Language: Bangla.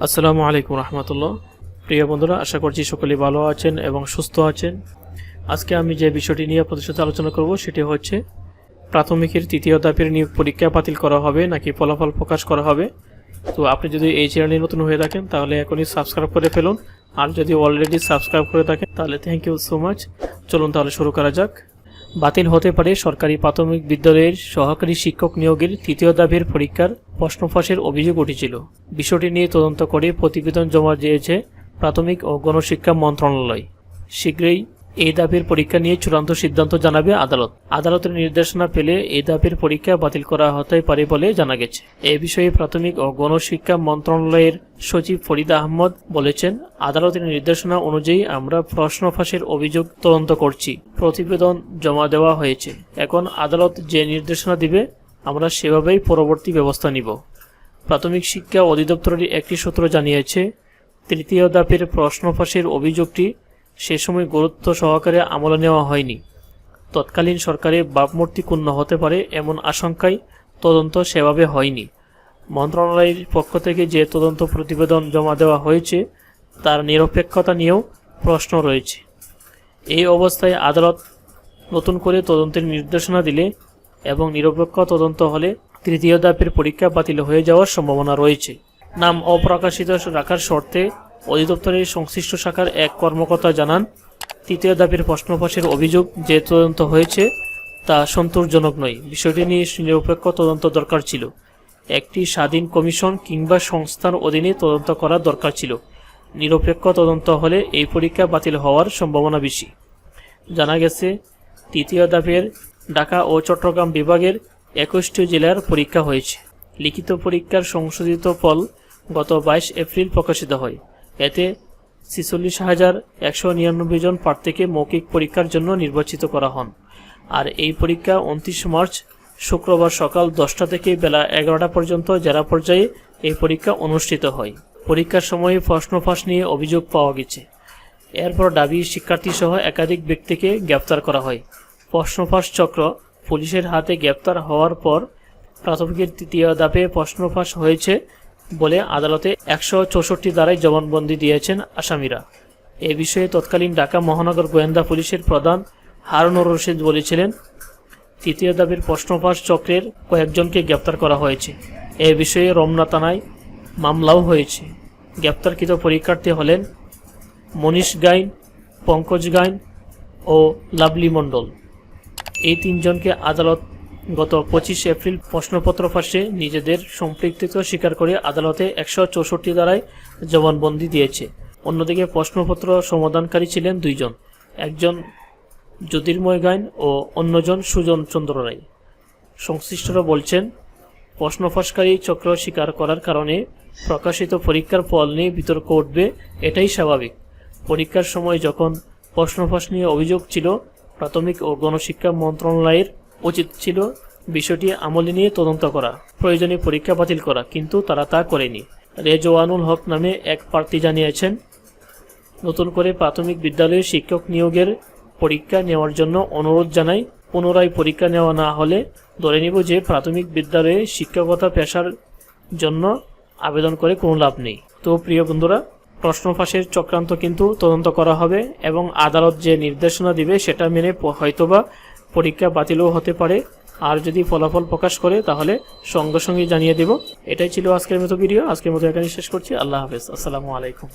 আসসালামু আলাইকুম রহমতুল্লাহ। প্রিয় বন্ধুরা, আশা করছি সকলে ভালো আছেন এবং সুস্থ আছেন। আজকে আমি যে বিষয়টি নিয়ে আপনাদের সাথে আলোচনা করব সেটি হচ্ছে প্রাথমিকের তৃতীয় ধাপের নিয়োগ পরীক্ষা বাতিল করা হবে নাকি ফলাফল প্রকাশ করা হবে। তো আপনি যদি এই চ্যানেলে নতুন হয়ে থাকেন তাহলে এখনই সাবস্ক্রাইব করে ফেলুন, আর যদি অলরেডি সাবস্ক্রাইব করে থাকেন তাহলে থ্যাংক ইউ সো মাচ। চলুন তাহলে শুরু করা যাক। বাতিল হতে পারে সরকারি প্রাথমিক বিদ্যালয়ের সহকারী শিক্ষক নিয়োগের তৃতীয় ধাপের পরীক্ষার প্রশ্ন ফাঁসের অভিযোগ উঠেছিল। বিষয়টি নিয়ে তদন্ত করে প্রতিবেদন জমা দিয়েছে প্রাথমিক ও গণশিক্ষা মন্ত্রণালয়। শীঘ্রই এই ধাপের পরীক্ষা নিয়ে চূড়ান্ত সিদ্ধান্ত জানাবে আদালত। আদালতের নির্দেশনা পেলে এই ধাপের পরীক্ষা বাতিল করা হতে পারে বলে জানা গেছে। এ বিষয়ে প্রাথমিক ও গণশিক্ষা মন্ত্রণালয়ের সচিব ফরিদা আহমদ বলেছেন, আদালতের নির্দেশনা অনুযায়ী আমরা প্রশ্ন ফাঁসের অভিযোগ তদন্ত করছি। প্রতিবেদন জমা দেওয়া হয়েছে। এখন আদালত যে নির্দেশনা দিবে আমরা সেভাবেই পরবর্তী ব্যবস্থা নিব। প্রাথমিক শিক্ষা অধিদপ্তরের একটি সূত্র জানিয়েছে, তৃতীয় ধাপের প্রশ্ন ফাঁসের অভিযোগটি সে সময় গুরুত্ব সহকারে আমলে নেওয়া হয়নি। তৎকালীন সরকারের ভাবমূর্তি ক্ষুণ্ণ হতে পারে এমন আশঙ্কায় তদন্ত সেভাবে হয়নি। মন্ত্রণালয়ের পক্ষ থেকে যে তদন্ত প্রতিবেদন জমা দেওয়া হয়েছে তার নিরপেক্ষতা নিয়েও প্রশ্ন রয়েছে। এই অবস্থায় আদালত নতুন করে তদন্তের নির্দেশনা দিলে এবং নিরপেক্ষ তদন্ত হলে তৃতীয় ধাপের পরীক্ষা বাতিল হয়ে যাওয়ার সম্ভাবনা রয়েছে। নাম অপ্রকাশিত রাখার শর্তে অধিদপ্তরের সংশ্লিষ্ট শাখার এক কর্মকর্তা জানান, তৃতীয় ধাপের প্রশ্ন ফাঁসের অভিযোগ যে তদন্ত হয়েছে তা সন্তোষজনক নয়। বিষয়টি নিয়ে নিরপেক্ষ তদন্ত দরকার ছিল। একটি স্বাধীন কমিশন কিংবা সংস্থার অধীনে তদন্ত করা দরকার ছিল। নিরপেক্ষ তদন্ত হলে এই পরীক্ষা বাতিল হওয়ার সম্ভাবনা বেশি। জানা গেছে, তৃতীয় ধাপের ঢাকা ও চট্টগ্রাম বিভাগের 21টি জেলার পরীক্ষা হয়েছে। লিখিত পরীক্ষার সংশোধিত ফল গত 22 এপ্রিল প্রকাশিত হয়। এতে 46,199 জন প্রার্থীকে মৌখিক পরীক্ষার জন্য নির্বাচিত করা হন। আর এই পরীক্ষা 29 মার্চ শুক্রবার সকাল 10টা থেকে বেলা 11টা পর্যন্ত জেলা পর্যায়ে এই পরীক্ষা অনুষ্ঠিত হয়। পরীক্ষার সময়ে প্রশ্ন ফাঁস নিয়ে অভিযোগ পাওয়া গেছে। এরপর দাবি শিক্ষার্থীসহ একাধিক ব্যক্তিকে গ্রেপ্তার করা হয়। প্রশ্ন ফাঁস চক্র পুলিশের হাতে গ্রেপ্তার হওয়ার পর প্রাথমিকের তৃতীয় ধাপে প্রশ্ন ফাঁস হয়েছে বলে আদালতে 164 ধারায় জবানবন্দি দিয়েছেন আসামিরা। এ বিষয়ে তৎকালীন ঢাকা মহানগর গোয়েন্দা পুলিশের প্রধান হারুনুর রশিদ বলেছিলেন, তৃতীয় ধাপের প্রশ্ন ফাঁস চক্রের কয়েকজনকে গ্রেপ্তার করা হয়েছে। এ বিষয়ে রমনা থানায় মামলাও হয়েছে। গ্রেপ্তারকৃত পরীক্ষার্থী হলেন মনীষ গাইন, পঙ্কজ গাইন ও লাভলি মণ্ডল। এই তিনজনকে আদালত গত 25 এপ্রিল প্রশ্নপত্র ফাঁসে নিজেদের সম্পৃক্ততা স্বীকার করে আদালতে 164 ধারায় জবানবন্দি দিয়েছে। অন্যদিকে প্রশ্নপত্র সমাধানকারী ছিলেন দুইজন, একজন জ্যোতির্ময় গাইন ও অন্যজন সুজন চন্দ্র রায়। সংশ্লিষ্টরা বলছেন, প্রশ্ন ফাঁসকারী চক্র স্বীকার করার কারণে প্রকাশিত পরীক্ষার ফল নিয়ে বিতর্ক উঠবে, এটাই স্বাভাবিক। পরীক্ষার সময় যখন প্রশ্ন ফাঁস নিয়ে অভিযোগ ছিল, প্রাথমিক ও গণশিক্ষা মন্ত্রণালয়ের উচিত ছিল বিষয়টি আমলে নিয়ে তদন্ত করা, প্রয়োজনে পরীক্ষা বাতিল করা, কিন্তু তারা তা করেনি। রেজওয়ানুল হক নামে এক প্রার্থী জানিয়েছেন, নতুন করে প্রাথমিক বিদ্যালয়ে শিক্ষক নিয়োগের পরীক্ষা নেওয়ার জন্য অনুরোধ জানাই। পুনরায় পরীক্ষা নেওয়া না হলে ধরে নিব যে প্রাথমিক বিদ্যালয়ে শিক্ষকতা পেশার জন্য আবেদন করে কোনো লাভ নেই। তো প্রিয় বন্ধুরা, প্রশ্ন ফাঁসের চক্রান্ত কিন্তু তদন্ত করা হবে এবং আদালত যে নির্দেশনা দিবে সেটা মেনে হয়তোবা পরীক্ষা বাতিলও হতে পারে। আর যদি ফলাফল প্রকাশ করে তাহলে সঙ্গে সঙ্গে জানিয়ে দেব। এটাই ছিল আজকের মতো ভিডিও। আজকের মতো এখানে শেষ করছি। আল্লাহ হাফেজ। আসসালামু আলাইকুম।